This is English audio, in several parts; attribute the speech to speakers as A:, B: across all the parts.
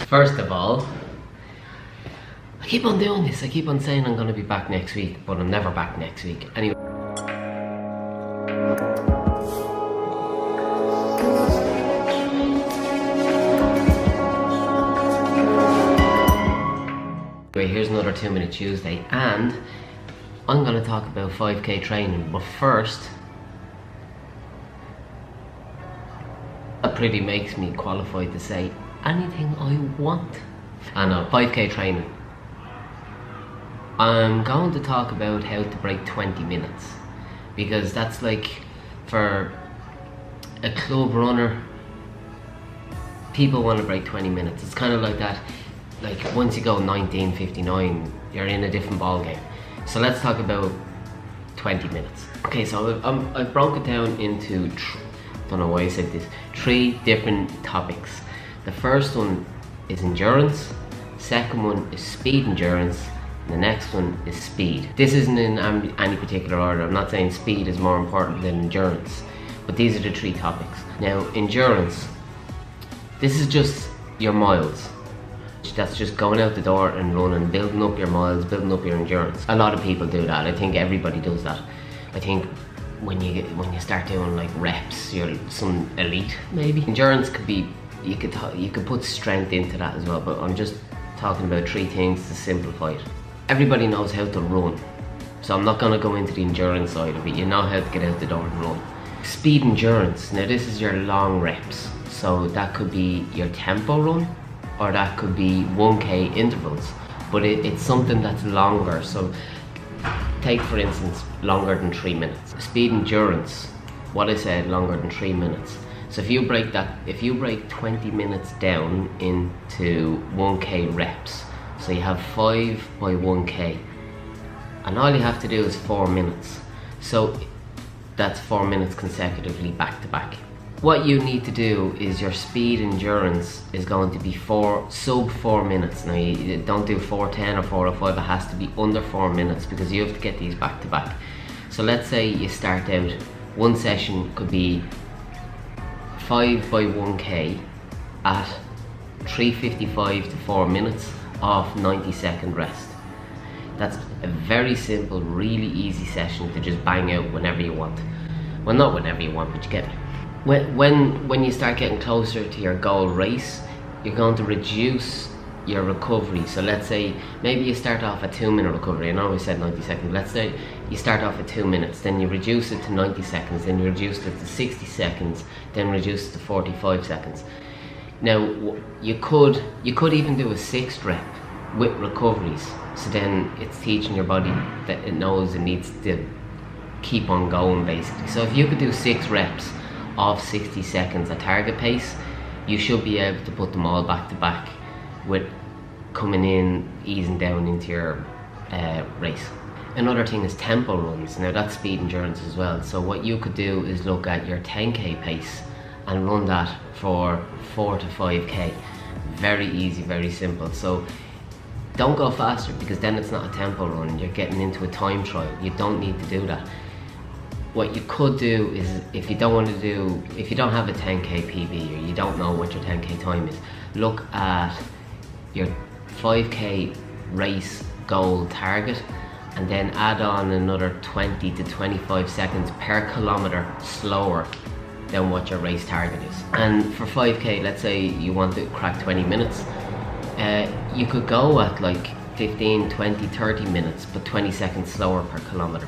A: First of all, I keep on doing this. I keep on saying I'm going to be back next week, but I'm never back next week. Anyway. Here's another 2 Minute Tuesday, and I'm going to talk about 5k training, but first, that pretty makes me qualified to say anything I want. I know, 5k training. I'm going to talk about how to break 20 minutes, because that's like, for a club runner, people want to break 20 minutes. It's kind of like that. Like, once you go 1959, you're in a different ball game. So let's talk about 20 minutes. Okay, so I've broken it down into, don't know why I said this, 3 different topics. The first one is endurance, second one is speed endurance, and the next one is speed. This isn't in any particular order. I'm not saying speed is more important than endurance, but these are the 3 topics. Now, endurance, this is just your miles. That's just going out the door and running, building up your miles, building up your endurance. A lot of people do that. I think everybody does that. I think when you start doing like reps, you're some elite maybe. Endurance could be, you could put strength into that as well, but I'm just talking about 3 things to simplify it. Everybody knows how to run, so I'm not going to go into the endurance side of it. You know how to get out the door and run. Speed endurance, now this is your long reps, so that could be your tempo run, or that could be 1k intervals, but it's something that's longer. So take for instance longer than 3 minutes. Speed endurance, what I said, longer than 3 minutes. So if you break 20 minutes down into 1k reps, so you have 5 by 1k, and all you have to do is 4 minutes. So that's 4 minutes consecutively back to back. What you need to do is your speed endurance is going to be sub 4 minutes. Now you don't do 4:10 or 4:05, it has to be under 4 minutes, because you have to get these back to back. So let's say you start out, one session could be 5 by 1k at 3:55 to 4 minutes off 90-second rest. That's a very simple, really easy session to just bang out whenever you want. Well, not whenever you want, but you get it. When you start getting closer to your goal race, you're going to reduce your recovery. So let's say maybe you start off at 2 minute recovery. I know I said 90 seconds. Let's say you start off at 2 minutes, then you reduce it to 90 seconds, then you reduce it to 60 seconds, then reduce it to 45 seconds. Now you could even do a 6th rep with recoveries. So then it's teaching your body that it knows it needs to keep on going, basically. So if you could do 6 reps of 60 seconds at target pace, you should be able to put them all back to back with coming in, easing down into your race. Another thing is tempo runs. Now that's speed endurance as well. So what you could do is look at your 10k pace and run that for 4 to 5k. Very easy, very simple. So don't go faster, because then it's not a tempo run. You're getting into a time trial. You don't need to do that. What you could do is, if you don't have a 10k PB, or you don't know what your 10k time is, look at your 5k race goal target, and then add on another 20 to 25 seconds per kilometre slower than what your race target is. And for 5k, let's say you want to crack 20 minutes, you could go at like 15, 20, 30 minutes, but 20 seconds slower per kilometre.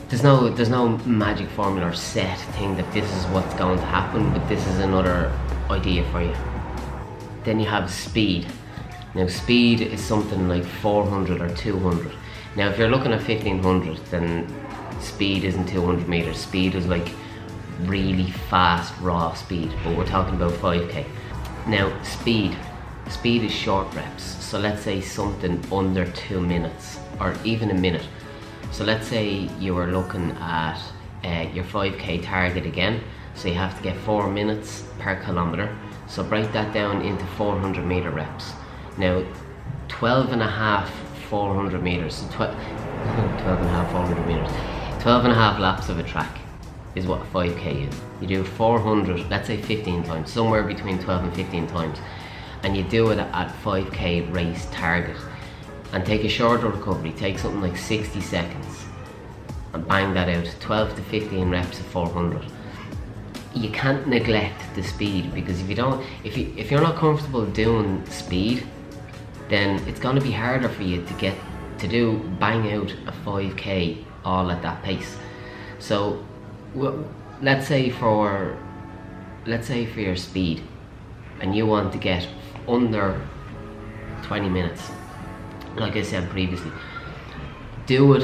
A: There's no magic formula or set thing that this is what's going to happen, but this is another idea for you. Then you have speed. Now speed is something like 400 or 200. Now if you're looking at 1500, then speed isn't 200 meters. Speed is like really fast raw speed, but we're talking about 5k. Now speed is short reps. So let's say something under 2 minutes, or even a minute. So let's say you were looking at your 5k target again, so you have to get 4 minutes per kilometre. So break that down into 400 metre reps. Now 12 and a half 400 metres, so 12 and a half 400 metres, 12 and a half laps of a track is what 5k is. You do 400, let's say 15 times, somewhere between 12 and 15 times. and you do it at 5k race target, and take a shorter recovery, take something like 60 seconds and bang that out, 12 to 15 reps of 400. You can't neglect the speed, because if you're not comfortable doing speed, then it's going to be harder for you to bang out a 5k all at that pace. So let's say for your speed, and you want to get under 20 minutes, like I said previously, do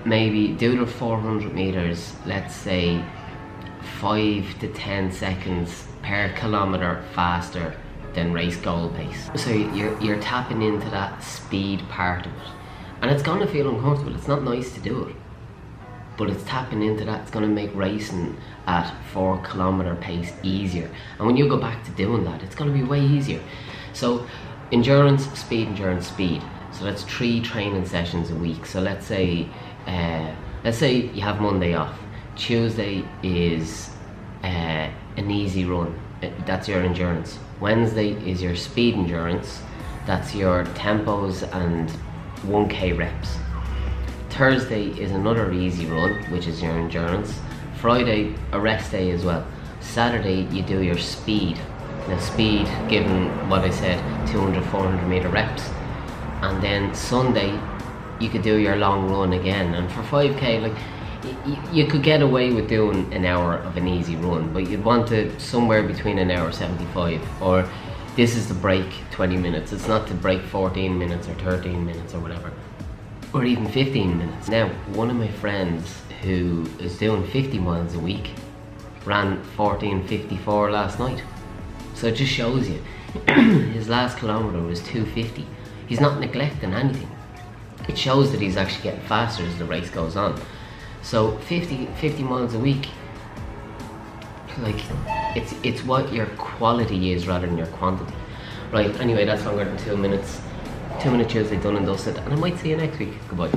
A: the 400 meters, let's say 5 to 10 seconds per kilometre faster than race goal pace. So you're tapping into that speed part of it, and it's going to feel uncomfortable. It's not nice to do it, but it's tapping into that. It's going to make racing at 4 kilometre pace easier, and when you go back to doing that, it's going to be way easier. So endurance, speed, endurance, speed. So that's 3 training sessions a week. So let's say you have Monday off. Tuesday is an easy run. That's your endurance. Wednesday is your speed endurance. That's your tempos and 1k reps. Thursday is another easy run, which is your endurance. Friday, a rest day as well. Saturday, you do your speed. Now speed, given what I said, 200, 400 meter reps. And then Sunday, you could do your long run again. And for 5k, like, you could get away with doing an hour of an easy run, but you'd want to somewhere between an hour 75, or this is to break 20 minutes. It's not to break 14 minutes or 13 minutes or whatever, or even 15 minutes. Now, one of my friends who is doing 50 miles a week ran 14:54 last night. So it just shows you, his last kilometre was 2:50. He's not neglecting anything. It shows that he's actually getting faster as the race goes on. So 50 miles a week, like, it's what your quality is rather than your quantity. Right, anyway, that's longer than 2 minutes. 2 minute Tuesday done and dusted, and I might see you next week. Goodbye.